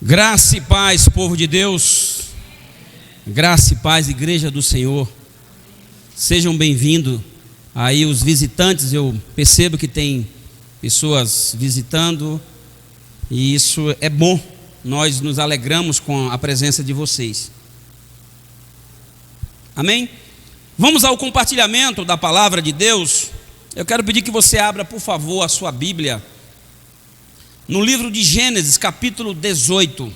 Graça e paz, povo de Deus. Graça e paz, igreja do Senhor. Sejam bem-vindos aí os visitantes. Eu percebo que tem pessoas visitando e isso é bom. Nós nos alegramos com a presença de vocês. Amém? Vamos ao compartilhamento da palavra de Deus. Eu quero pedir que você abra, por favor, a sua Bíblia no livro de Gênesis, capítulo 18.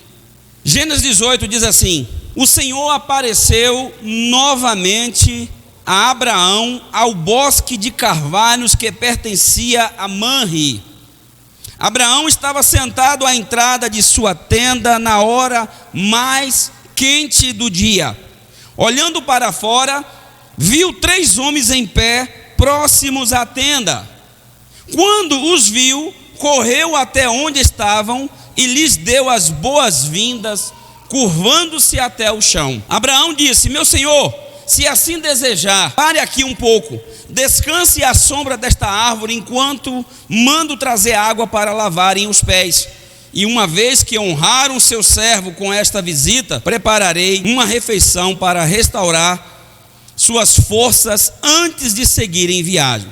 Gênesis 18 diz assim: o Senhor apareceu novamente a Abraão ao bosque de carvalhos que pertencia a Manre. Abraão estava sentado à entrada de sua tenda na hora mais quente do dia. Olhando para fora, viu 3 homens em pé, próximos à tenda. Quando os viu, correu até onde estavam e lhes deu as boas-vindas, curvando-se até o chão. Abraão disse: meu senhor, se assim desejar, pare aqui um pouco, descanse à sombra desta árvore, enquanto mando trazer água para lavarem os pés. E uma vez que honraram seu servo com esta visita, prepararei uma refeição para restaurar suas forças antes de seguirem viagem.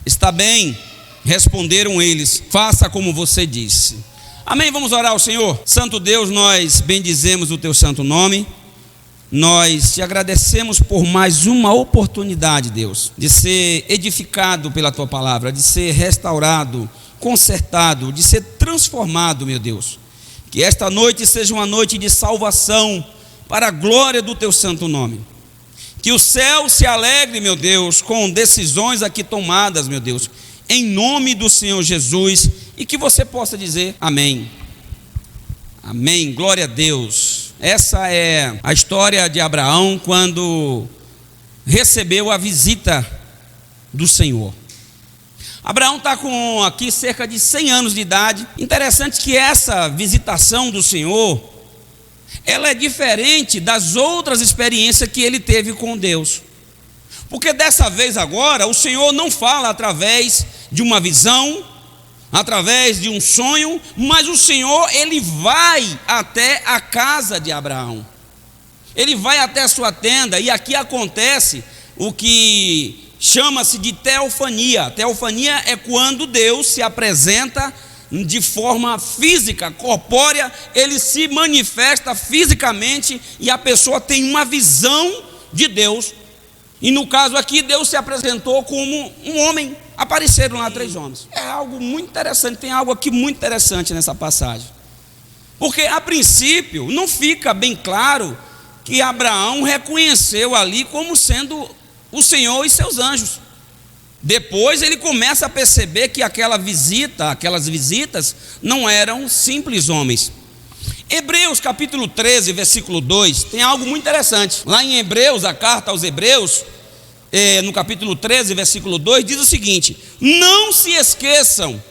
Está bem, responderam eles, faça como você disse. Amém, vamos orar ao Senhor. Santo Deus, nós bendizemos o teu santo nome. Nós te agradecemos por mais uma oportunidade, Deus, de ser edificado pela tua palavra, de ser restaurado, consertado, de ser transformado, meu Deus. Que esta noite seja uma noite de salvação para a glória do teu santo nome. Que o céu se alegre, meu Deus, com decisões aqui tomadas, meu Deus, em nome do Senhor Jesus, e que você possa dizer amém. Amém, glória a Deus. Essa é a história de Abraão quando recebeu a visita do Senhor. Abraão está com aqui cerca de 100 anos de idade. Interessante que essa visitação do Senhor, ela é diferente das outras experiências que ele teve com Deus. Porque dessa vez agora, o Senhor não fala através de uma visão, através de um sonho, mas o Senhor, ele vai até a casa de Abraão. Ele vai até a sua tenda, e aqui acontece o que chama-se de teofania. Teofania é quando Deus se apresenta de forma física, corpórea, ele se manifesta fisicamente e a pessoa tem uma visão de Deus. E no caso aqui, Deus se apresentou como um homem. Apareceram lá 3 homens. É algo muito interessante, tem algo aqui muito interessante nessa passagem. Porque a princípio não fica bem claro que Abraão reconheceu ali como sendo o Senhor e seus anjos. Depois ele começa a perceber que aquelas visitas não eram simples homens. Hebreus capítulo 13, versículo 2, tem algo muito interessante. Lá em Hebreus, a carta aos Hebreus, no capítulo 13, versículo 2, diz o seguinte: não se esqueçam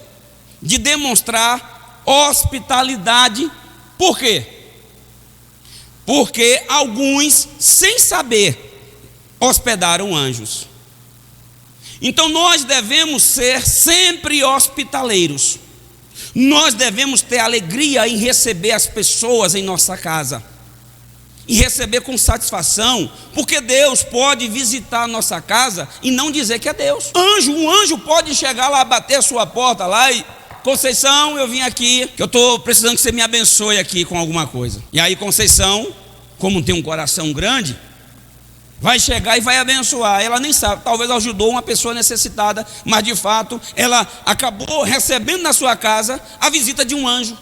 de demonstrar hospitalidade. Por quê? Porque alguns, sem saber, hospedaram anjos. Então nós devemos ser sempre hospitaleiros. Nós devemos ter alegria em receber as pessoas em nossa casa, e receber com satisfação, porque Deus pode visitar a nossa casa e não dizer que é Deus. Um anjo pode chegar lá, bater a sua porta lá e: Conceição, eu vim aqui, que eu estou precisando que você me abençoe aqui com alguma coisa. E aí Conceição, como tem um coração grande, vai chegar e vai abençoar. Ela nem sabe, talvez ajudou uma pessoa necessitada, mas de fato ela acabou recebendo na sua casa a visita de um anjo.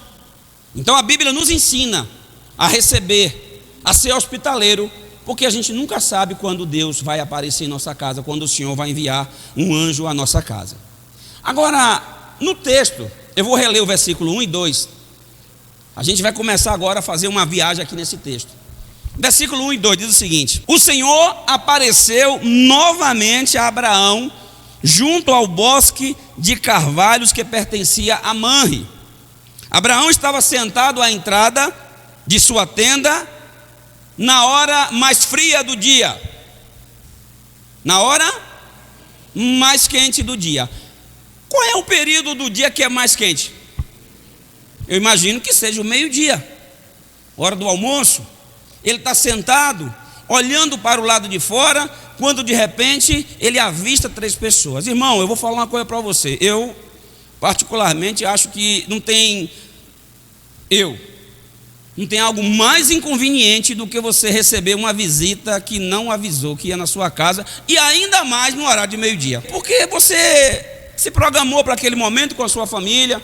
Então a Bíblia nos ensina a receber, a ser hospitaleiro, porque a gente nunca sabe quando Deus vai aparecer em nossa casa, quando o Senhor vai enviar um anjo à nossa casa. Agora, no texto, eu vou reler o versículo 1 e 2. A gente vai começar agora a fazer uma viagem aqui nesse texto. Versículo 1 e 2 diz o seguinte: o Senhor apareceu novamente a Abraão junto ao bosque de carvalhos que pertencia a Manre. Abraão estava sentado à entrada de sua tenda na hora mais fria do dia, na hora mais quente do dia. Qual é o período do dia que é mais quente? Eu imagino que seja o meio-dia. hora do almoço, ele está sentado, olhando para o lado de fora, quando de repente ele avista 3 pessoas. Irmão, eu vou falar uma coisa para você. Eu, particularmente, acho que não tem algo mais inconveniente do que você receber uma visita que não avisou que ia na sua casa, e ainda mais no horário de meio-dia. Porque você se programou para aquele momento com a sua família,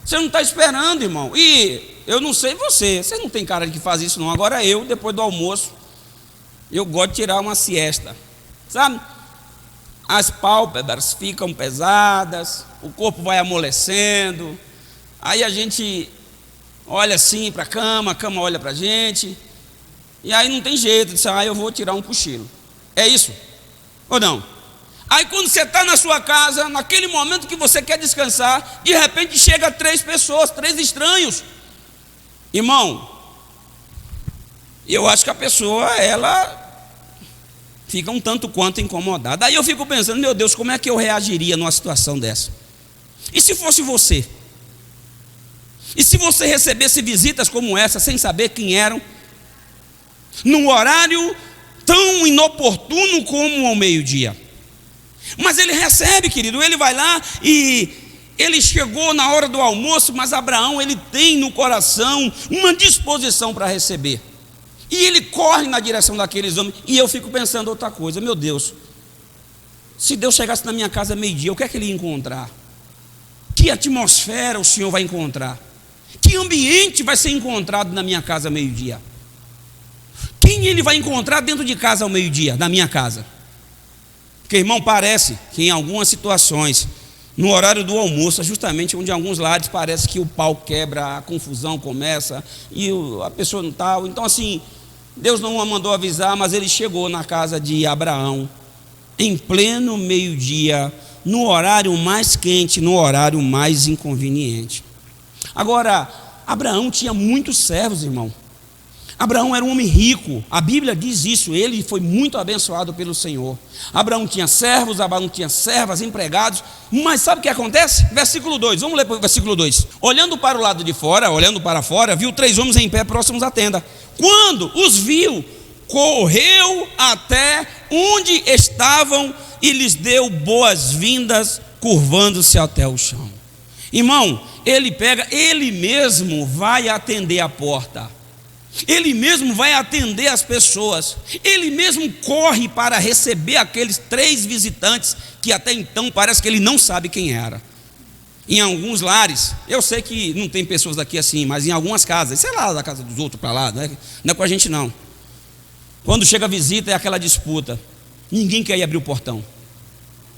você não está esperando, irmão. E eu não sei você não tem cara de que faz isso não. Agora eu, depois do almoço, eu gosto de tirar uma siesta, sabe? As pálpebras ficam pesadas, o corpo vai amolecendo, aí a gente olha assim para a cama olha para a gente, e aí não tem jeito, diz, eu vou tirar um cochilo. É isso? Ou não? Aí quando você está na sua casa, naquele momento que você quer descansar, de repente chega 3 pessoas, 3 estranhos. Irmão, eu acho que a pessoa, ela fica um tanto quanto incomodada. Aí eu fico pensando, meu Deus, como é que eu reagiria numa situação dessa? E se fosse você? E se você recebesse visitas como essa, sem saber quem eram, num horário tão inoportuno como ao meio-dia? Mas ele recebe, querido, ele vai lá e ele chegou na hora do almoço, mas Abraão, ele tem no coração uma disposição para receber. E ele corre na direção daqueles homens, e eu fico pensando outra coisa, meu Deus, se Deus chegasse na minha casa meio-dia, o que é que ele ia encontrar? Que atmosfera o Senhor vai encontrar? Que ambiente vai ser encontrado na minha casa ao meio-dia? Quem ele vai encontrar dentro de casa ao meio-dia, na minha casa? Porque, irmão, parece que em algumas situações, no horário do almoço, é justamente onde em alguns lares parece que o pau quebra, a confusão começa, e a pessoa não tal. Então assim, Deus não a mandou avisar, mas ele chegou na casa de Abraão, em pleno meio-dia, no horário mais quente, no horário mais inconveniente. Agora, Abraão tinha muitos servos, irmão. Abraão era um homem rico, a Bíblia diz isso, ele foi muito abençoado pelo Senhor. Abraão tinha servos, Abraão tinha servas, empregados, mas sabe o que acontece? Versículo 2, vamos ler para o versículo 2. Olhando para o lado de fora, olhando para fora, viu 3 homens em pé próximos à tenda. Quando os viu, correu até onde estavam e lhes deu boas-vindas, curvando-se até o chão. Irmão, ele mesmo vai atender a porta. Ele mesmo vai atender as pessoas. Ele mesmo corre para receber aqueles 3 visitantes que até então parece que ele não sabe quem era. Em alguns lares, eu sei que não tem pessoas daqui assim, mas em algumas casas, sei lá, da casa dos outros para lá, não é com a gente não. Quando chega a visita é aquela disputa. Ninguém quer ir abrir o portão.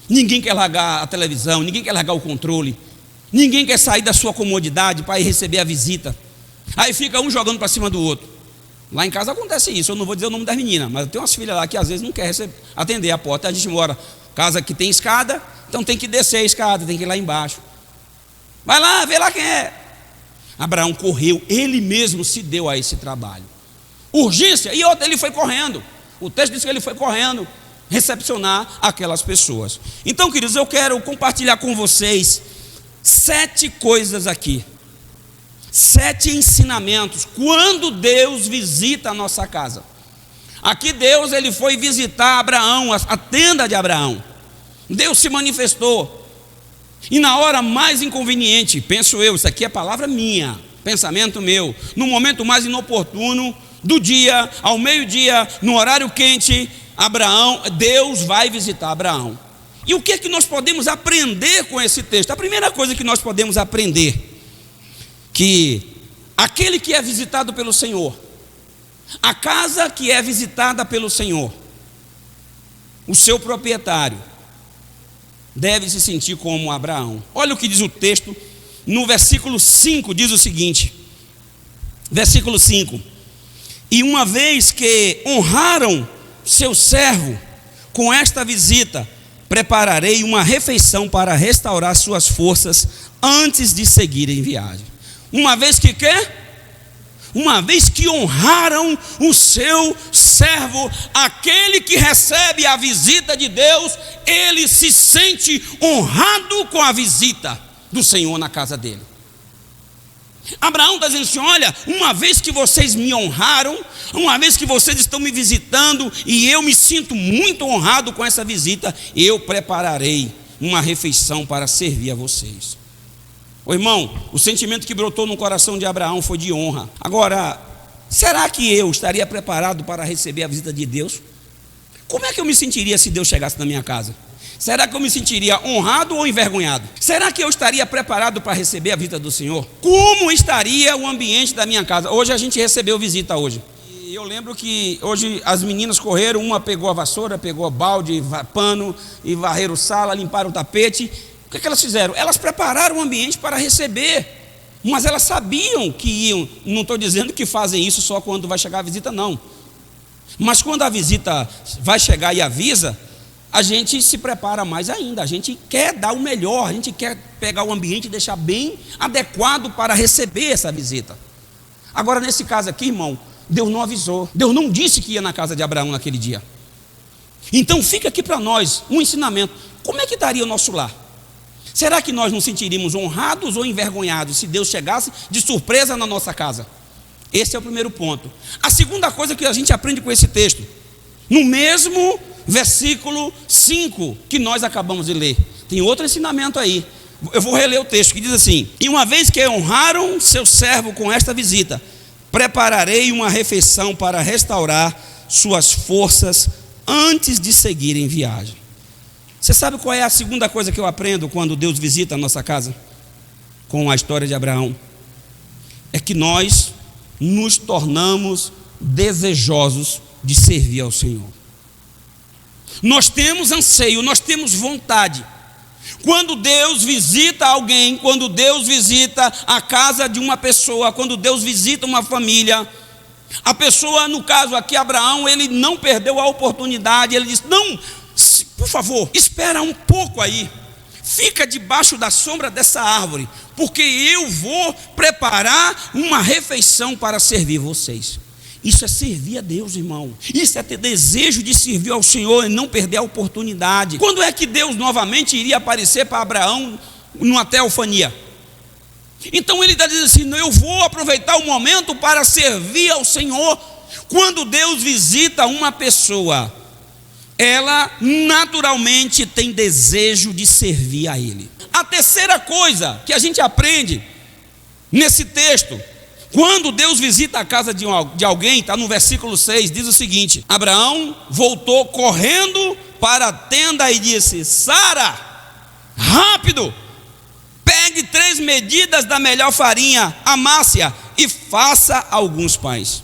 Ninguém quer largar a televisão, ninguém quer largar o controle. Ninguém quer sair da sua comodidade para ir receber a visita. Aí fica um jogando para cima do outro. Lá em casa acontece isso. Eu não vou dizer o nome das meninas, mas eu tenho umas filhas lá que às vezes não quer atender a porta. A gente mora casa que tem escada, então tem que descer a escada, tem que ir lá embaixo. Vai lá, vê lá quem é. Abraão correu, ele mesmo se deu a esse trabalho. Urgência, e outra, ele foi correndo. O texto diz que ele foi correndo recepcionar aquelas pessoas. Então, queridos, eu quero compartilhar com vocês 7 coisas aqui. 7 ensinamentos quando Deus visita a nossa casa. Aqui Deus, ele foi visitar Abraão, a tenda de Abraão. Deus se manifestou. E na hora mais inconveniente, penso eu, isso aqui é palavra minha, pensamento meu, no momento mais inoportuno do dia, ao meio-dia, no horário quente, Deus vai visitar Abraão. E o que é que nós podemos aprender com esse texto? A primeira coisa que nós podemos aprender, que aquele que é visitado pelo Senhor, a casa que é visitada pelo Senhor, o seu proprietário, deve se sentir como Abraão. Olha o que diz o texto, no versículo 5, diz o seguinte, versículo 5: e uma vez que honraram seu servo com esta visita, prepararei uma refeição para restaurar suas forças antes de seguirem viagem. Uma vez que quê? Uma vez que honraram o seu servo, aquele que recebe a visita de Deus, ele se sente honrado com a visita do Senhor na casa dele. Abraão está dizendo assim: olha, uma vez que vocês me honraram, uma vez que vocês estão me visitando, e eu me sinto muito honrado com essa visita, eu prepararei uma refeição para servir a vocês. Ô irmão, o sentimento que brotou no coração de Abraão foi de honra. Agora, será que eu estaria preparado para receber a visita de Deus? Como é que eu me sentiria se Deus chegasse na minha casa? Será que eu me sentiria honrado ou envergonhado? Será que eu estaria preparado para receber a visita do Senhor? Como estaria o ambiente da minha casa? Hoje a gente recebeu visita hoje. E eu lembro que hoje as meninas correram, uma pegou a vassoura, pegou balde, pano e varreram sala, limparam o tapete. O que elas fizeram? Elas prepararam o ambiente para receber. Mas elas sabiam que iam. Não estou dizendo que fazem isso só quando vai chegar a visita, não. Mas quando a visita vai chegar e avisa, a gente se prepara mais ainda, a gente quer dar o melhor, a gente quer pegar o ambiente e deixar bem adequado para receber essa visita. Agora, nesse caso aqui, irmão, Deus não avisou, Deus não disse que ia na casa de Abraão naquele dia. Então fica aqui para nós um ensinamento: como é que estaria o nosso lar? Será que nós nos sentiríamos honrados ou envergonhados se Deus chegasse de surpresa na nossa casa? Esse é o primeiro ponto. A segunda coisa que a gente aprende com esse texto, no mesmo versículo 5 que nós acabamos de ler, tem outro ensinamento aí. Eu vou reler o texto que diz assim: e uma vez que honraram seu servo com esta visita, prepararei uma refeição para restaurar suas forças antes de seguir em viagem. Você sabe qual é a segunda coisa que eu aprendo quando Deus visita a nossa casa? Com a história de Abraão, é que nós nos tornamos desejosos de servir ao Senhor. Nós temos anseio, nós temos vontade. Quando Deus visita alguém, quando Deus visita a casa de uma pessoa, quando Deus visita uma família, a pessoa, no caso aqui Abraão, ele não perdeu a oportunidade. Ele disse: não, por favor, espera um pouco aí, fica debaixo da sombra dessa árvore, porque eu vou preparar uma refeição para servir vocês. Isso é servir a Deus, irmão. Isso é ter desejo de servir ao Senhor e não perder a oportunidade. Quando é que Deus novamente iria aparecer para Abraão numa teofania? Então ele está dizendo assim: eu vou aproveitar o momento para servir ao Senhor. Quando Deus visita uma pessoa, ela naturalmente tem desejo de servir a Ele. A terceira coisa que a gente aprende nesse texto, quando Deus visita a casa de alguém, está no versículo 6, diz o seguinte: Abraão voltou correndo para a tenda e disse: Sara, rápido, pegue 3 medidas da melhor farinha, amasse-a e faça alguns pães.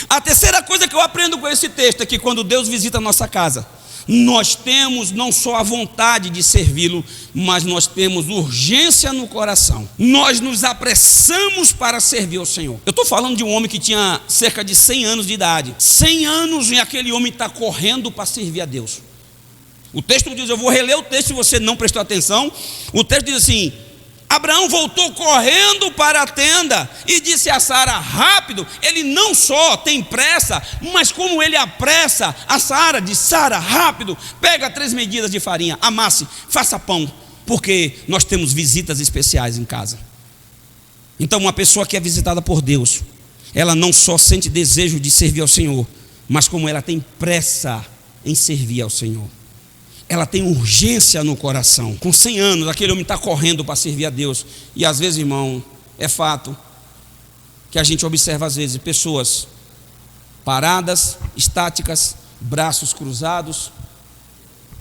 A terceira coisa que eu aprendo com esse texto é que quando Deus visita a nossa casa, nós temos não só a vontade de servi-lo, mas nós temos urgência no coração. Nós nos apressamos para servir ao Senhor. Eu estou falando de um homem que tinha cerca de 100 anos de idade. 100 anos e aquele homem está correndo para servir a Deus. O texto diz, eu vou reler o texto se você não prestou atenção. O texto diz assim: Abraão voltou correndo para a tenda e disse a Sara: rápido. Ele não só tem pressa, mas como ele apressa, a Sara diz: Sara, rápido, pega 3 medidas de farinha, amasse, faça pão, porque nós temos visitas especiais em casa. Então uma pessoa que é visitada por Deus, ela não só sente desejo de servir ao Senhor, mas como ela tem pressa em servir ao Senhor. Ela tem urgência no coração. Com 100 anos, aquele homem está correndo para servir a Deus. E às vezes, irmão, é fato que a gente observa às vezes pessoas paradas, estáticas, braços cruzados,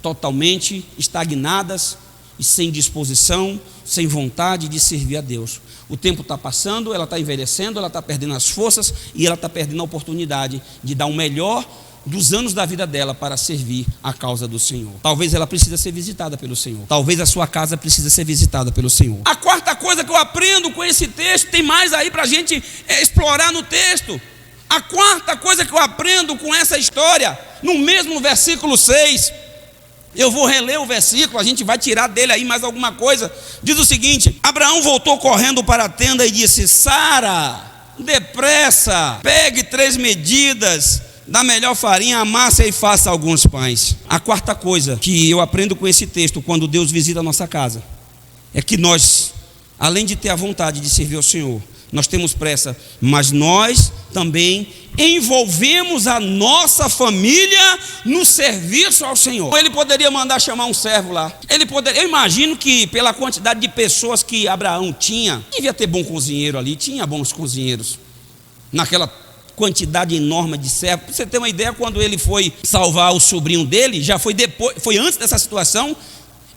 totalmente estagnadas e sem disposição, sem vontade de servir a Deus. O tempo está passando, ela está envelhecendo, ela está perdendo as forças e ela está perdendo a oportunidade de dar o melhor dos anos da vida dela para servir a causa do Senhor. Talvez ela precise ser visitada pelo Senhor. Talvez a sua casa precise ser visitada pelo Senhor. A quarta coisa que eu aprendo com esse texto, tem mais aí para a gente explorar no texto. A quarta coisa que eu aprendo com essa história, no mesmo versículo 6, eu vou reler o versículo, a gente vai tirar dele aí mais alguma coisa. Diz o seguinte: Abraão voltou correndo para a tenda e disse: Sara, depressa, pegue 3 medidas da melhor farinha, amasse e faça alguns pães. A quarta coisa que eu aprendo com esse texto, quando Deus visita a nossa casa, é que nós, além de ter a vontade de servir ao Senhor, nós temos pressa, mas nós também envolvemos a nossa família no serviço ao Senhor. Ele poderia mandar chamar um servo lá. Eu imagino que pela quantidade de pessoas que Abraão tinha, devia ter bom cozinheiro ali, tinha bons cozinheiros. Naquela quantidade enorme de servos. Para você ter uma ideia, quando ele foi salvar o sobrinho dele, já foi depois, foi antes dessa situação.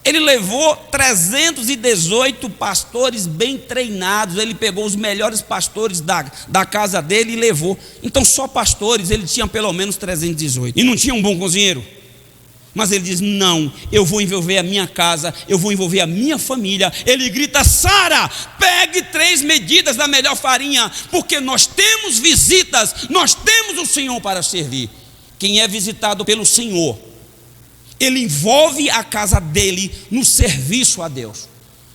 Ele levou 318 pastores bem treinados. Ele pegou os melhores pastores da casa dele e levou. Então só pastores, ele tinha pelo menos 318. E não tinha um bom cozinheiro. Mas ele diz, não, eu vou envolver a minha casa, eu vou envolver a minha família. Ele grita, Sara, pegue 3 medidas da melhor farinha, porque nós temos visitas, nós temos o Senhor para servir. Quem é visitado pelo Senhor, ele envolve a casa dele no serviço a Deus.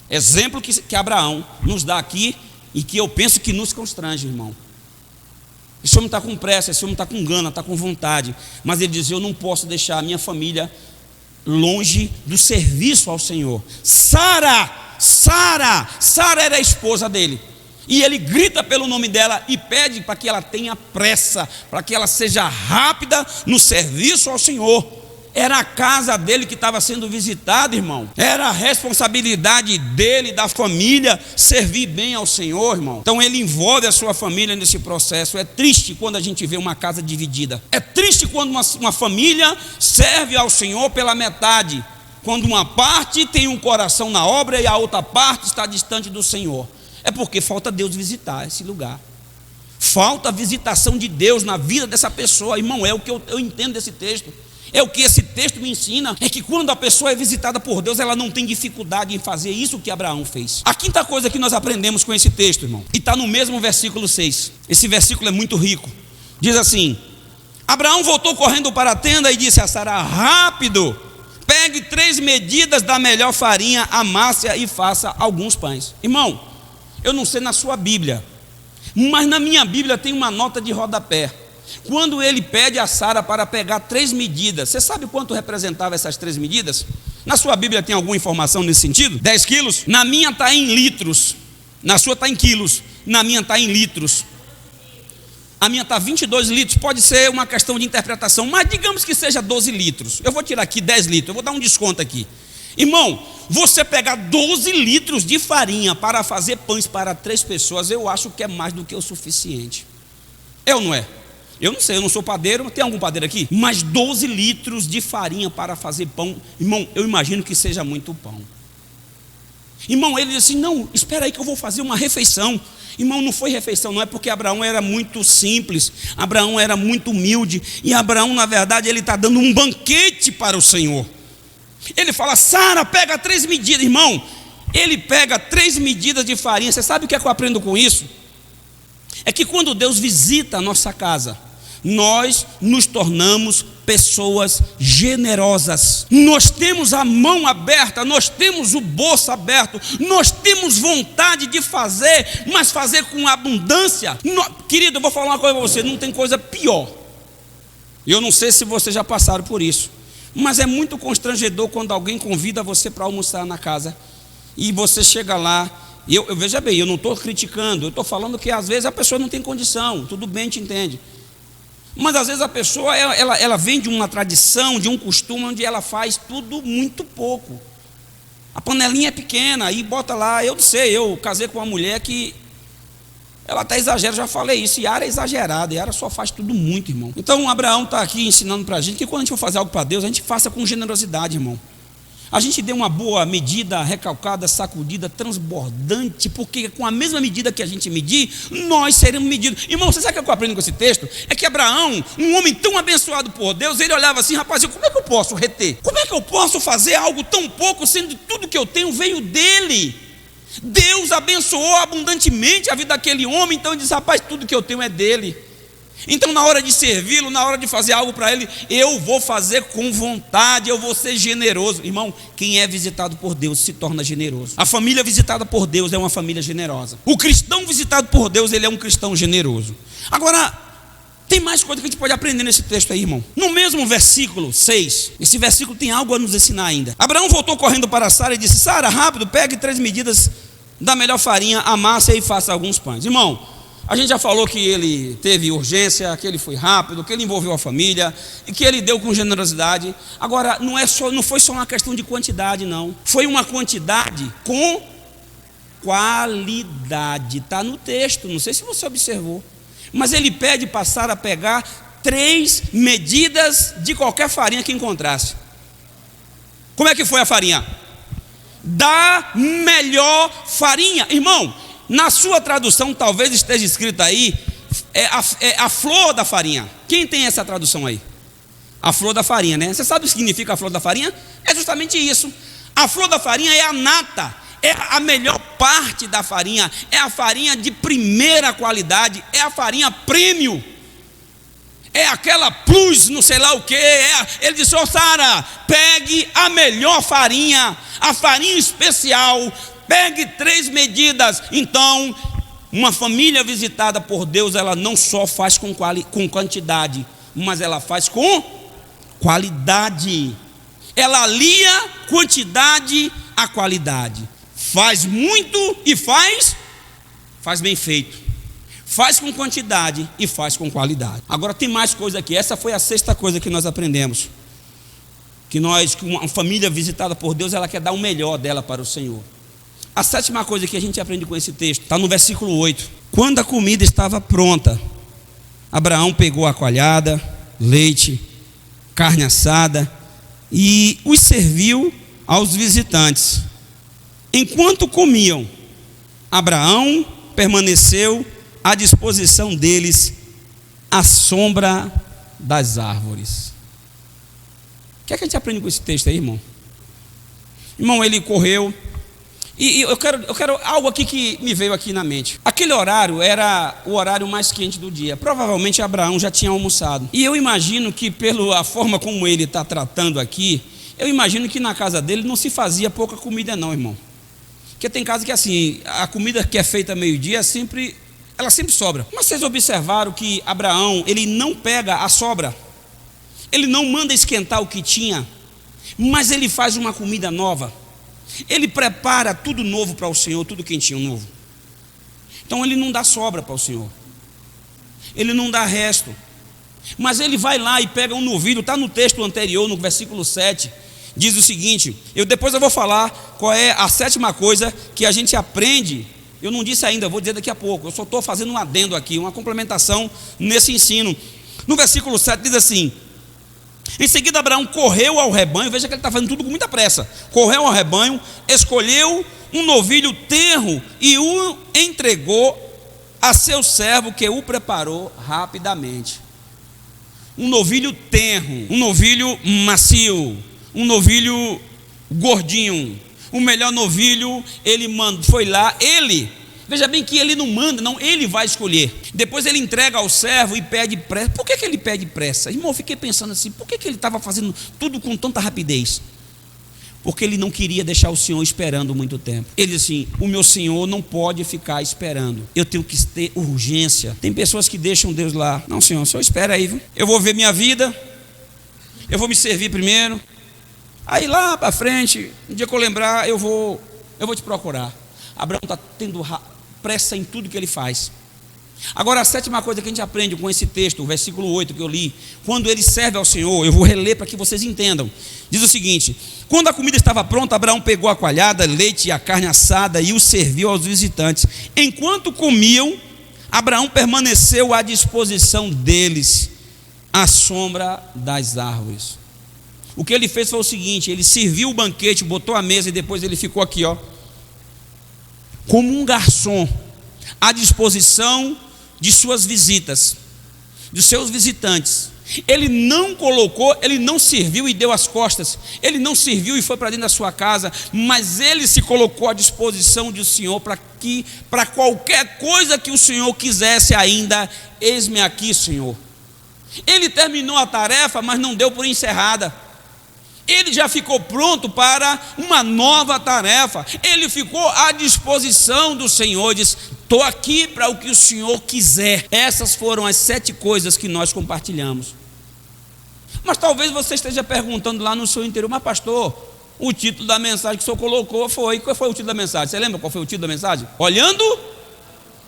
Exemplo que Abraão nos dá aqui e que eu penso que nos constrange, irmão. Esse homem está com pressa, esse homem está com gana, está com vontade, mas ele diz, eu não posso deixar a minha família longe do serviço ao Senhor. Sara era a esposa dele, e ele grita pelo nome dela e pede para que ela tenha pressa, para que ela seja rápida no serviço ao Senhor. Era a casa dele que estava sendo visitada, irmão. Era a responsabilidade dele, da família, servir bem ao Senhor, irmão. Então ele envolve a sua família nesse processo. É triste quando a gente vê uma casa dividida. É triste quando uma família serve ao Senhor pela metade. Quando uma parte tem um coração na obra e a outra parte está distante do Senhor. É porque falta Deus visitar esse lugar. Falta a visitação de Deus na vida dessa pessoa. Irmão, é o que eu entendo desse texto. É o que esse texto me ensina, é que quando a pessoa é visitada por Deus, ela não tem dificuldade em fazer isso que Abraão fez. A quinta coisa que nós aprendemos com esse texto, irmão, e está no mesmo versículo 6. Esse versículo é muito rico. Diz assim, Abraão voltou correndo para a tenda e disse a Sara, rápido, pegue 3 medidas da melhor farinha, amasse-a e faça alguns pães. Irmão, eu não sei na sua Bíblia, mas na minha Bíblia tem uma nota de rodapé. Quando ele pede a Sara para pegar 3 medidas, você sabe quanto representava essas 3 medidas? Na sua Bíblia tem alguma informação nesse sentido? 10 quilos? Na minha está em litros. Na sua está em quilos. Na minha está em litros. A minha está 22 litros. Pode ser uma questão de interpretação, mas digamos que seja 12 litros. Eu vou tirar aqui 10 litros. Eu vou dar um desconto aqui. Irmão, você pegar 12 litros de farinha para fazer pães para 3 pessoas, eu acho que é mais do que o suficiente. É ou não é? Eu não sei, eu não sou padeiro, tem algum padeiro aqui? Mas 12 litros de farinha para fazer pão, irmão, eu imagino que seja muito pão. Irmão, ele disse assim, não, espera aí que eu vou fazer uma refeição. Irmão, não foi refeição, não é porque Abraão era muito simples, Abraão era muito humilde, e Abraão, na verdade, ele está dando um banquete para o Senhor. Ele fala, Sara, pega 3 medidas, irmão. Ele pega 3 medidas de farinha. Você sabe o que é que eu aprendo com isso? É que quando Deus visita a nossa casa, nós nos tornamos pessoas generosas. Nós temos a mão aberta, nós temos o bolso aberto, nós temos vontade de fazer, mas fazer com abundância. Querido, eu vou falar uma coisa para você, não tem coisa pior. Eu não sei se vocês já passaram por isso, mas é muito constrangedor quando alguém convida você para almoçar na casa e você chega lá. Eu veja bem, eu não estou criticando, eu estou falando que às vezes a pessoa não tem condição, tudo bem, a gente entende. Mas às vezes a pessoa, ela vem de uma tradição, de um costume, onde ela faz tudo muito pouco. A panelinha é pequena, aí bota lá, eu não sei, eu casei com uma mulher que, ela até exagera, já falei isso, Yara é exagerada, Yara só faz tudo muito, irmão. Então Abraão está aqui ensinando para a gente que quando a gente for fazer algo para Deus, a gente faça com generosidade, irmão. A gente dê uma boa medida, recalcada, sacudida, transbordante, porque com a mesma medida que a gente medir, nós seremos medidos. Irmão, você sabe o que eu aprendo com esse texto? É que Abraão, um homem tão abençoado por Deus, ele olhava assim, rapaz, como é que eu posso reter? Como é que eu posso fazer algo tão pouco, sendo que tudo que eu tenho veio dele? Deus abençoou abundantemente a vida daquele homem, então ele disse, rapaz, tudo que eu tenho é dele. Então na hora de servi-lo, na hora de fazer algo para ele, eu vou fazer com vontade, eu vou ser generoso. Irmão, quem é visitado por Deus se torna generoso. A família visitada por Deus é uma família generosa. O cristão visitado por Deus, ele é um cristão generoso. Agora, tem mais coisa que a gente pode aprender nesse texto aí, irmão. No mesmo versículo 6, esse versículo tem algo a nos ensinar ainda. Abraão voltou correndo para Sara e disse, Sara, rápido, pegue 3 medidas da melhor farinha, amassa e faça alguns pães. Irmão, a gente já falou que ele teve urgência, que ele foi rápido, que ele envolveu a família e que ele deu com generosidade. Agora, não foi só uma questão de quantidade, não. Foi uma quantidade com qualidade. Está no texto, não sei se você observou. Mas ele pede passar a pegar 3 medidas de qualquer farinha que encontrasse. Como é que foi a farinha? Da melhor farinha. Irmão, na sua tradução talvez esteja escrito aí a flor da farinha. Quem tem essa tradução aí? A flor da farinha, né? Você sabe o que significa a flor da farinha? É justamente isso. A flor da farinha é a nata, é a melhor parte da farinha, é a farinha de primeira qualidade, é a farinha premium, é aquela plus, não sei lá o que. Ele disse: ô Sara, pegue a melhor farinha, a farinha especial, pegue 3 medidas. Então, uma família visitada por Deus, ela não só faz com quantidade, mas ela faz com qualidade. Ela alia quantidade à qualidade. Faz muito e faz bem feito. Faz com quantidade e faz com qualidade. Agora tem mais coisa aqui. Essa foi a 6ª coisa que nós aprendemos. Que uma família visitada por Deus, ela quer dar o melhor dela para o Senhor. A 7ª coisa que a gente aprende com esse texto está no versículo 8. Quando a comida estava pronta, Abraão pegou a coalhada, leite, carne assada e os serviu aos visitantes. Enquanto comiam, Abraão permaneceu à disposição deles à sombra das árvores. O que é que a gente aprende com esse texto aí, irmão? Irmão, ele correu. E eu quero algo aqui que me veio aqui na mente. Aquele horário era o horário mais quente do dia. Provavelmente Abraão já tinha almoçado. E eu imagino que, pela forma como ele está tratando aqui, eu imagino que na casa dele não se fazia pouca comida não, irmão. Porque tem casa que assim, a comida que é feita meio-dia ela sempre sobra. Mas vocês observaram que Abraão, ele não pega a sobra. Ele não manda esquentar o que tinha, mas ele faz uma comida nova. Ele prepara tudo novo para o Senhor, tudo quentinho novo. Então ele não dá sobra para o Senhor. Ele não dá resto. Mas ele vai lá e pega um novilho. Está no texto anterior, no versículo 7. Diz o seguinte, depois eu vou falar qual é a 7ª coisa que a gente aprende. Eu não disse ainda, eu vou dizer daqui a pouco. Eu só estou fazendo um adendo aqui, uma complementação nesse ensino. No versículo 7 diz assim: em seguida Abraão correu ao rebanho. Veja que ele está fazendo tudo com muita pressa. Correu ao rebanho, escolheu um novilho tenro e o entregou a seu servo, que o preparou rapidamente. Um novilho tenro, um novilho macio, um novilho gordinho. O melhor novilho, ele foi lá, veja bem que ele não manda, não, ele vai escolher. Depois ele entrega ao servo e pede pressa. Por que ele pede pressa? Irmão, eu fiquei pensando assim, por que ele estava fazendo tudo com tanta rapidez? Porque ele não queria deixar o Senhor esperando muito tempo. Ele disse assim: o meu Senhor não pode ficar esperando, eu tenho que ter urgência. Tem pessoas que deixam Deus lá. Não, Senhor, o Senhor espera aí, viu? Eu vou ver minha vida, eu vou me servir primeiro. Aí lá para frente, um dia que eu lembrar, eu vou te procurar. Abraão está tendo pressa em tudo que ele faz. Agora a 7ª coisa que a gente aprende com esse texto, o versículo 8 que eu li, quando ele serve ao Senhor, eu vou reler para que vocês entendam. Diz o seguinte: quando a comida estava pronta, Abraão pegou a coalhada, leite e a carne assada e o serviu aos visitantes. Enquanto comiam, Abraão permaneceu à disposição deles, à sombra das árvores. O que ele fez foi o seguinte: ele serviu o banquete, botou a mesa e depois ele ficou aqui, como um garçom, à disposição de suas visitas, de seus visitantes. Ele não colocou, ele não serviu e deu as costas, ele não serviu e foi para dentro da sua casa, mas ele se colocou à disposição do Senhor para qualquer coisa que o Senhor quisesse ainda. Eis-me aqui, Senhor. Ele terminou a tarefa, mas não deu por encerrada. Ele já ficou pronto para uma nova tarefa. Ele ficou à disposição do Senhor. Diz: estou aqui para o que o Senhor quiser. Essas foram as 7 coisas que nós compartilhamos. Mas talvez você esteja perguntando lá no seu interior: mas pastor, O título da mensagem que o senhor colocou foi... Qual foi o título da mensagem? Você lembra qual foi o título da mensagem? Olhando.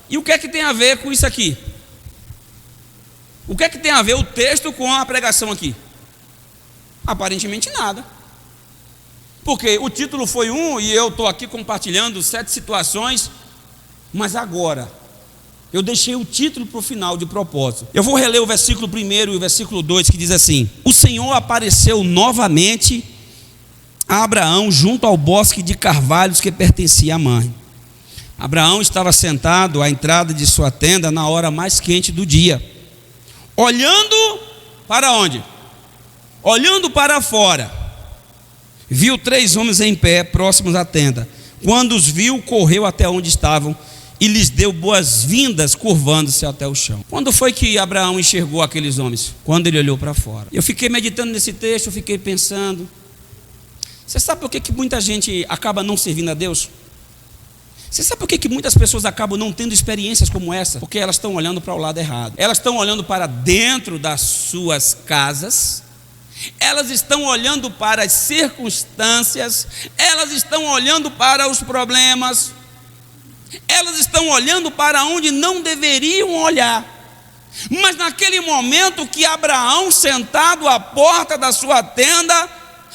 E o que é que tem a ver com isso aqui? O que é que tem a ver o texto com a pregação aqui? Aparentemente nada. Porque o título foi um e eu estou aqui compartilhando 7 situações, mas agora eu deixei o título para o final de propósito. Eu vou reler o versículo 1 e o versículo 2 que diz assim: o Senhor apareceu novamente a Abraão junto ao bosque de carvalhos que pertencia à mãe. Abraão estava sentado à entrada de sua tenda na hora mais quente do dia, olhando para onde? Olhando para fora. Viu 3 homens em pé, próximos à tenda. Quando os viu, correu até onde estavam e lhes deu boas-vindas, curvando-se até o chão. Quando foi que Abraão enxergou aqueles homens? Quando ele olhou para fora. Eu fiquei meditando nesse texto, eu fiquei pensando. Você sabe por que muita gente acaba não servindo a Deus? Você sabe por que muitas pessoas acabam não tendo experiências como essa? Porque elas estão olhando para o lado errado. Elas estão olhando para dentro das suas casas. Elas estão olhando para as circunstâncias, elas estão olhando para os problemas, elas estão olhando para onde não deveriam olhar. Mas naquele momento que Abraão, sentado à porta da sua tenda,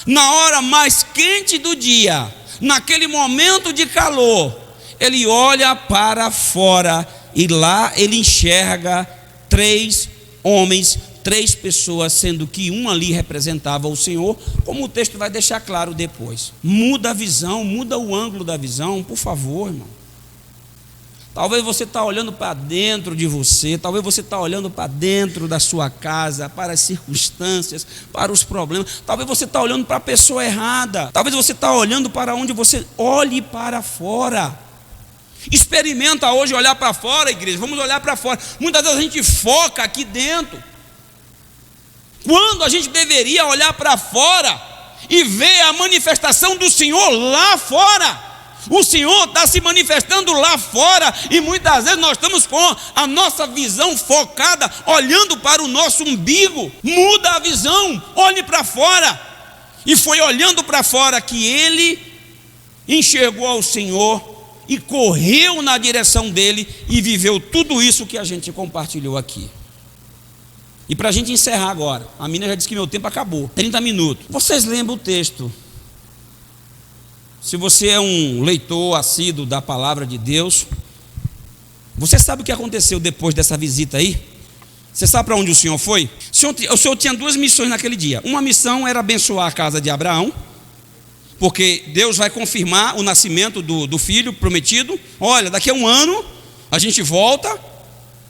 na hora mais quente do dia, naquele momento de calor, ele olha para fora e lá ele enxerga 3 homens, 3 pessoas, sendo que um ali representava o Senhor, como o texto vai deixar claro depois. Muda a visão, muda o ângulo da visão, por favor, irmão. Talvez você está olhando para dentro de você, talvez você está olhando para dentro da sua casa, para as circunstâncias, para os problemas, talvez você está olhando para a pessoa errada, talvez você está olhando para onde você olhe para fora. Experimenta hoje olhar para fora, igreja, vamos olhar para fora. Muitas vezes a gente foca aqui dentro, quando a gente deveria olhar para fora e ver a manifestação do Senhor lá fora. O Senhor está se manifestando lá fora e muitas vezes nós estamos com a nossa visão focada, olhando para o nosso umbigo. Muda a visão, olhe para fora. E foi olhando para fora que ele enxergou ao Senhor e correu na direção dele e viveu tudo isso que a gente compartilhou aqui. E para a gente encerrar agora, a menina já disse que meu tempo acabou, 30 minutos. Vocês lembram o texto? Se você é um leitor assíduo da palavra de Deus, você sabe o que aconteceu depois dessa visita aí? Você sabe para onde o Senhor foi? O Senhor tinha 2 missões naquele dia. Uma missão era abençoar a casa de Abraão, porque Deus vai confirmar o nascimento do filho prometido. Olha, daqui a 1 ano a gente volta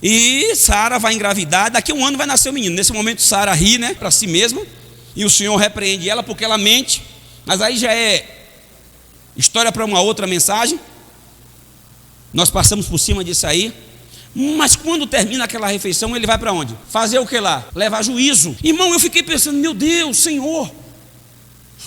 e Sara vai engravidar, daqui a 1 ano vai nascer o menino. Nesse momento Sara ri, né, para si mesma, e o Senhor repreende ela porque ela mente. Mas aí já é história para uma outra mensagem. Nós passamos por cima disso aí. Mas quando termina aquela refeição, ele vai para onde? Fazer o que lá? Levar juízo. Irmão, eu fiquei pensando, meu Deus, Senhor,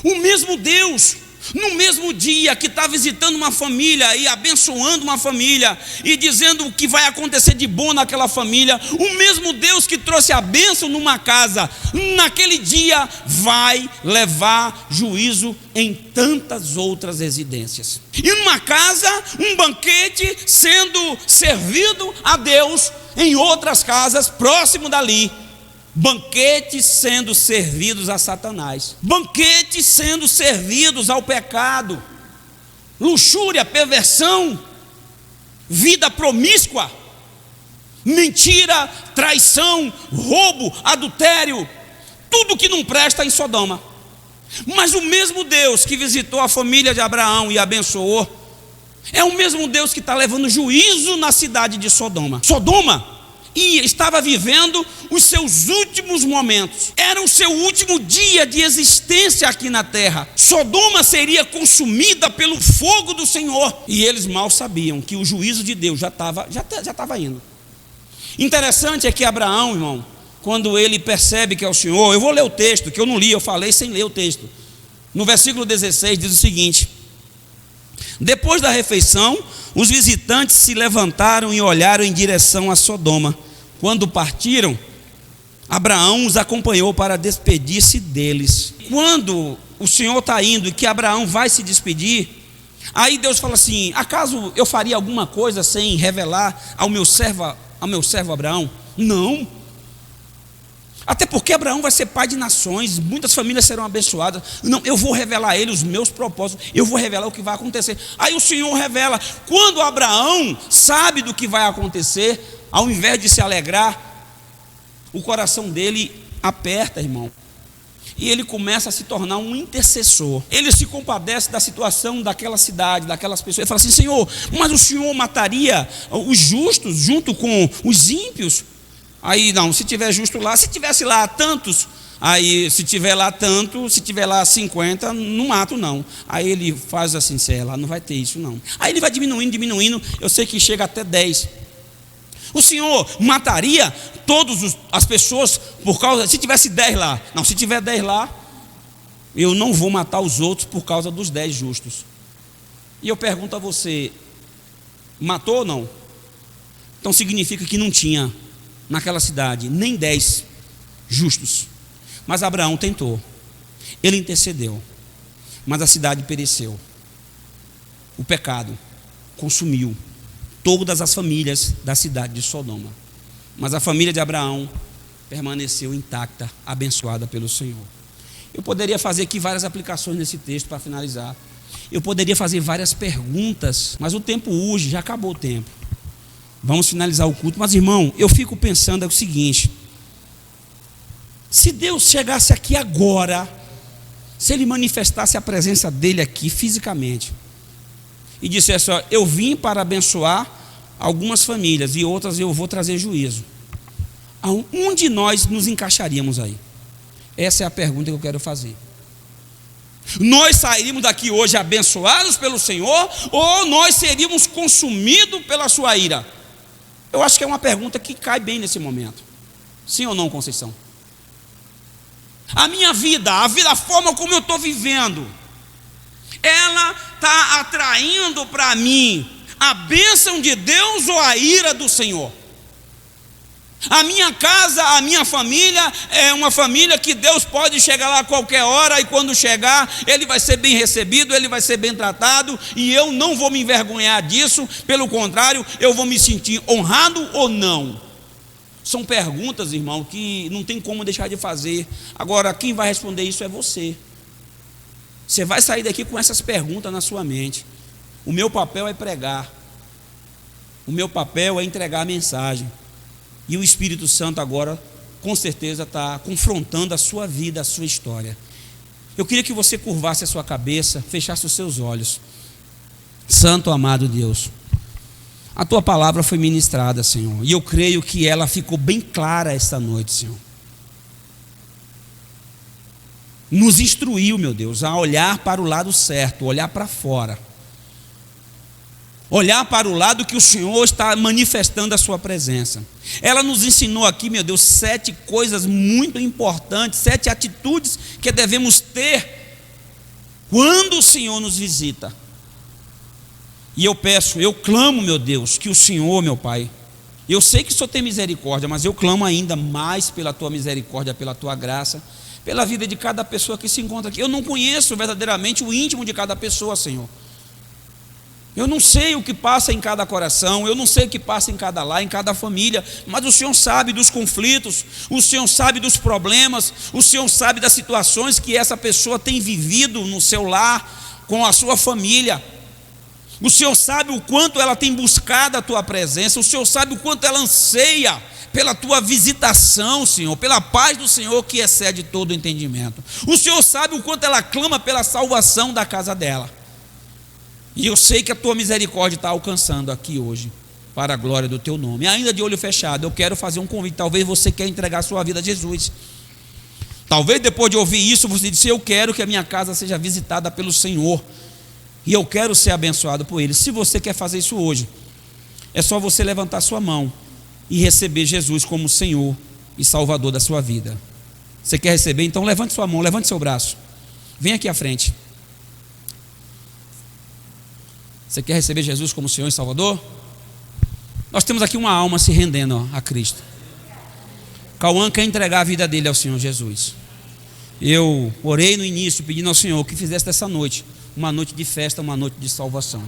o mesmo Deus, no mesmo dia que está visitando uma família e abençoando uma família e dizendo o que vai acontecer de bom naquela família, o mesmo Deus que trouxe a bênção numa casa, naquele dia vai levar juízo em tantas outras residências. E numa casa, um banquete sendo servido a Deus, em outras casas próximo dali, banquetes sendo servidos a Satanás, banquetes sendo servidos ao pecado, luxúria, perversão, vida promíscua, mentira, traição, roubo, adultério, tudo que não presta em Sodoma. Mas o mesmo Deus que visitou a família de Abraão e abençoou, é o mesmo Deus que está levando juízo na cidade de Sodoma. Sodoma e estava vivendo os seus últimos momentos, era o seu último dia de existência aqui na terra. Sodoma seria consumida pelo fogo do Senhor, e eles mal sabiam que o juízo de Deus já estava indo. Interessante é que Abraão, irmão, quando ele percebe que é o Senhor, eu vou ler o texto, que eu não li, eu falei sem ler o texto. No versículo 16 diz o seguinte: depois da refeição, os visitantes se levantaram e olharam em direção a Sodoma. Quando partiram, Abraão os acompanhou para despedir-se deles. Quando o Senhor está indo e que Abraão vai se despedir, aí Deus fala assim: acaso eu faria alguma coisa sem revelar ao meu servo Abraão? Não. Até porque Abraão vai ser pai de nações, muitas famílias serão abençoadas. Não, eu vou revelar a ele os meus propósitos, eu vou revelar o que vai acontecer. Aí o Senhor revela. Quando Abraão sabe do que vai acontecer, ao invés de se alegrar, o coração dele aperta, irmão. E ele começa a se tornar um intercessor. Ele se compadece da situação daquela cidade, daquelas pessoas. Ele fala assim: Senhor, mas o Senhor mataria os justos junto com os ímpios? Aí não, se tiver justo lá, se tivesse lá tantos, aí se tiver lá tanto, se tiver lá 50, não mato não. Aí ele faz assim: sei lá, não vai ter isso não. Aí ele vai diminuindo, eu sei que chega até 10. O Senhor mataria todas as pessoas por causa, se tivesse 10 lá. Não, se tiver 10 lá, eu não vou matar os outros por causa dos 10 justos. E eu pergunto a você: matou ou não? Então significa que não tinha naquela cidade nem 10 justos. Mas Abraão tentou, ele intercedeu, mas a cidade pereceu. O pecado consumiu todas as famílias da cidade de Sodoma, mas a família de Abraão permaneceu intacta, abençoada pelo Senhor. Eu poderia fazer aqui várias aplicações nesse texto para finalizar. Eu poderia fazer várias perguntas, mas o tempo urge, já acabou o tempo. Vamos finalizar o culto. Mas, irmão, eu fico pensando o seguinte: se Deus chegasse aqui agora, se Ele manifestasse a presença dEle aqui fisicamente e dissesse: ó, eu vim para abençoar algumas famílias e outras eu vou trazer juízo, onde nós nos encaixaríamos aí? Essa é a pergunta que eu quero fazer. Nós sairíamos daqui hoje abençoados pelo Senhor, ou nós seríamos consumidos pela sua ira? Eu acho que é uma pergunta que cai bem nesse momento. Sim ou não, Conceição? A minha vida, a forma como eu estou vivendo, ela está atraindo para mim a bênção de Deus ou a ira do Senhor? A minha casa, a minha família é uma família que Deus pode chegar lá a qualquer hora, e quando chegar, Ele vai ser bem recebido, Ele vai ser bem tratado, e eu não vou me envergonhar disso. Pelo contrário, eu vou me sentir honrado ou não? São perguntas, irmão, que não tem como deixar de fazer. Agora, quem vai responder isso é você. Você vai sair daqui com essas perguntas na sua mente. O meu papel é pregar, o meu papel é entregar a mensagem. E o Espírito Santo agora, com certeza, está confrontando a sua vida, a sua história. Eu queria que você curvasse a sua cabeça, fechasse os seus olhos. Santo amado Deus, a Tua palavra foi ministrada, Senhor, e eu creio que ela ficou bem clara esta noite, Senhor. Nos instruiu, meu Deus, a olhar para o lado certo, olhar para fora. Olhar para o lado que o Senhor está manifestando a sua presença. Ela nos ensinou aqui, meu Deus, 7 coisas muito importantes, 7 atitudes que devemos ter quando o Senhor nos visita. E eu clamo, meu Deus, que o Senhor, meu Pai, eu sei que o Senhor tem misericórdia, mas eu clamo ainda mais pela Tua misericórdia, pela Tua graça, pela vida de cada pessoa que se encontra aqui. Eu não conheço verdadeiramente o íntimo de cada pessoa, Senhor. Eu não sei o que passa em cada coração, eu não sei o que passa em cada lar, em cada família, mas o Senhor sabe dos conflitos, o Senhor sabe dos problemas, o Senhor sabe das situações que essa pessoa tem vivido no seu lar, com a sua família. O Senhor sabe o quanto ela tem buscado a Tua presença, o Senhor sabe o quanto ela anseia pela Tua visitação, Senhor, pela paz do Senhor que excede todo o entendimento. O Senhor sabe o quanto ela clama pela salvação da casa dela. E eu sei que a Tua misericórdia está alcançando aqui hoje, para a glória do Teu nome. E ainda de olho fechado, eu quero fazer um convite. Talvez você quer entregar a sua vida a Jesus. Talvez depois de ouvir isso, você disse: eu quero que a minha casa seja visitada pelo Senhor, e eu quero ser abençoado por Ele. Se você quer fazer isso hoje, é só você levantar sua mão e receber Jesus como Senhor e Salvador da sua vida. Você quer receber? Então levante sua mão, levante seu braço, vem aqui à frente. Você quer receber Jesus como Senhor e Salvador? Nós temos aqui uma alma se rendendo a Cristo. Cauã quer entregar a vida dele ao Senhor Jesus. eu orei no início pedindo ao Senhor que fizesse dessa noite uma noite de festa, uma noite de salvação.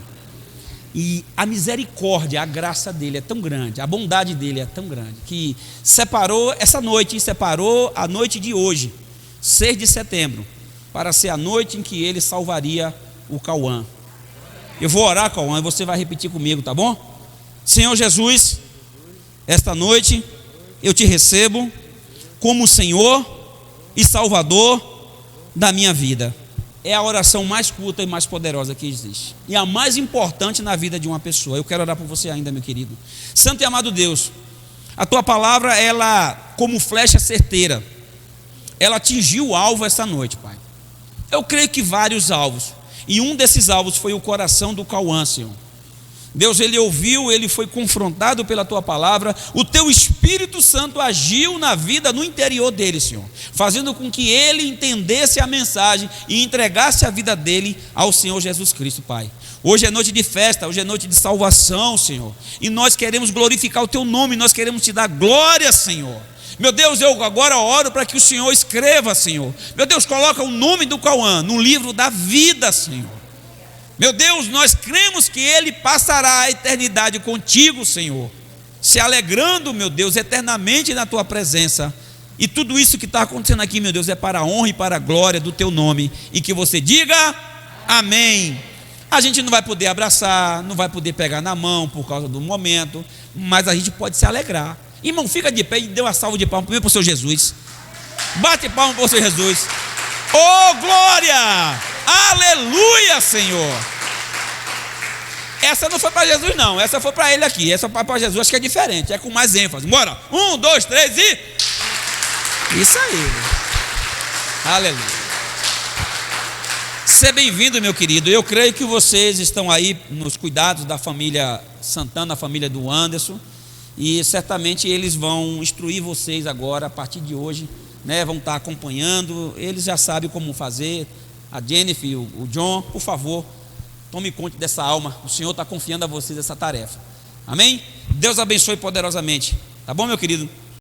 E a misericórdia, a graça dele é tão grande, a bondade dele é tão grande, que separou essa noite, e separou a noite de hoje, 6 de setembro, para ser a noite em que ele salvaria o Cauã. Eu vou orar, Cauã, e você vai repetir comigo, tá bom? Senhor Jesus, esta noite eu te recebo como Senhor e Salvador da minha vida. É a oração mais curta e mais poderosa que existe, e a mais importante na vida de uma pessoa. Eu quero orar por você ainda, meu querido. Santo e amado Deus, a tua palavra, ela como flecha certeira, ela atingiu o alvo essa noite, Pai. Eu creio que vários alvos, e um desses alvos foi o coração do Cauã, Senhor. Deus, ele ouviu, ele foi confrontado pela tua palavra, o teu Espírito Santo agiu na vida, no interior dele, Senhor, fazendo com que ele entendesse a mensagem e entregasse a vida dele ao Senhor Jesus Cristo, Pai. Hoje é noite de festa, hoje é noite de salvação, Senhor, e nós queremos glorificar o teu nome, nós queremos te dar glória, Senhor. Meu Deus, eu agora oro para que o Senhor escreva, Senhor. Meu Deus, coloca o nome do Cauã no livro da vida, Senhor. Meu Deus, nós cremos que ele passará a eternidade contigo, Senhor, se alegrando, meu Deus, eternamente na tua presença. E tudo isso que está acontecendo aqui, meu Deus, é para a honra e para a glória do teu nome. E que você diga amém. A gente não vai poder abraçar, não vai poder pegar na mão por causa do momento, mas a gente pode se alegrar. Irmão, fica de pé e dê uma salva de palmas primeiro para o Senhor Jesus. Bate palmas para o Senhor Jesus. Oh, glória! Aleluia, Senhor. Essa não foi para Jesus não, essa foi para ele aqui. Essa para Jesus acho que é diferente, é com mais ênfase. Bora, 1, 2, 3 e... Isso aí. Aleluia. Seja bem-vindo, meu querido. Eu creio que vocês estão aí nos cuidados da família Santana, a família do Anderson, e certamente eles vão instruir vocês agora, a partir de hoje, né? Vão estar acompanhando, eles já sabem como fazer. A Jennifer e o John, por favor, tome conta dessa alma. O Senhor está confiando a vocês essa tarefa. Amém? Deus abençoe poderosamente. Tá bom, meu querido?